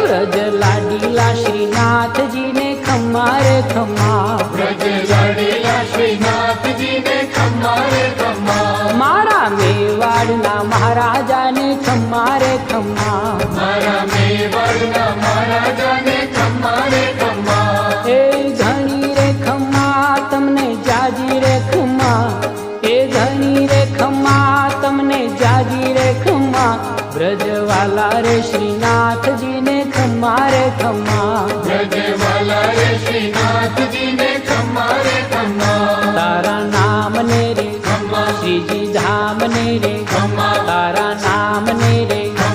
વ્રજ લાડીલા શ્રીનાથજી ને ખમ્મા રે ખમ્મા, વ્રજ લાડીલા શ્રીનાથજી ને ખમ્મા રે ખમ્મા, મારા મેવાડના મહારાજાને ખમ્મા રે ખમ્મા, મારા મેવાડના મહારાજાને ખમ્મા રે ખમ્મા. એ ઘણી રે ખમ્મા તમને જાજી રે ખમ્મા, એ ઘણી રે ખમ્મા તમને જાજી રે ખમ્મા, વ્રજવાલા રે શ્રીનાથજી ને ખમ્મા રે ખમ્મા, વ્રજવાલા રે શ્રીનાથજી ને ખમ્મા રે ખમ્મા. તારા નામ ને રે ખમ્મા શ્રીજી ધામ ને રે, ખમ્મા તારા નામ ને રે